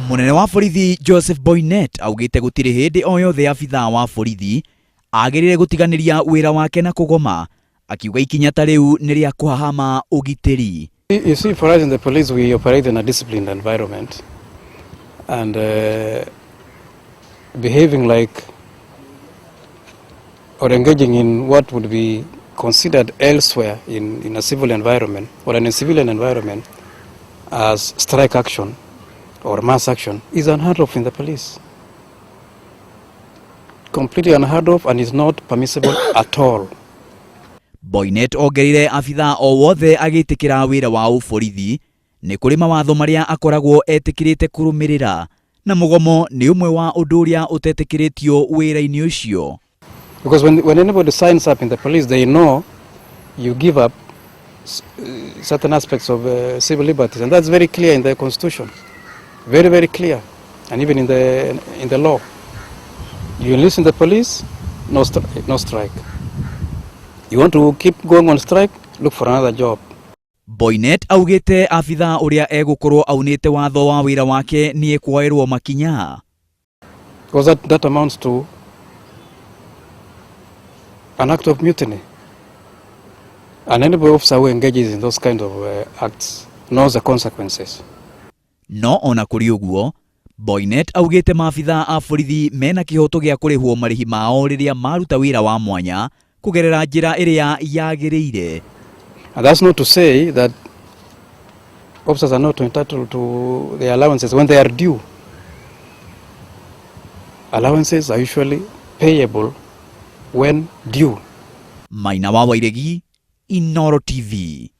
Munene wa borithi Joseph Boinnet augite gutiri hindi o yothe abithaa wa borithi agirire gutiganiria wira wake na kugoma, akiuga ikinya ta riu ni ria kuhahama ugitiri. You see, for us in the police, we operate in a disciplined environment, and behaving like or engaging in what would be considered elsewhere in a civil environment or in a civilian environment as strike action or mass action is unheard of in the police. Completely unheard of and is not permissible at all. Boinnet ongerire abithaa o wothe agitikira wira wa uborithi ni kuri mawatho maria akoragwo etikirite kurumirira, na mugomo ni umwe wa undu uria utetikiritio wira-ini ucio. Because when anybody signs up in the police, they know you give up certain aspects of civil liberties, and that's very clear in the Constitution, very, very clear, and even in the law. You enlist in the police, no strike. You want to keep going on strike, look for another job. Boinnet augite abithaa uria egukorwo aunite watho wa wira wake ni ekwoerwo makinya. Because that amounts to an act of mutiny. And any officer who engages in those kind of acts knows the consequences. No ona kuri uguo, Boinnet augite maabithaa a borithi mena kihoto gia kurihwo marihi mao riria maruta wira wa mwanya kugerera njira iria yagiriire. And that's not to say that officers are not entitled to their allowances when they are due. Allowances are usually payable when due. Maina wa Wairegi, Inoro TV.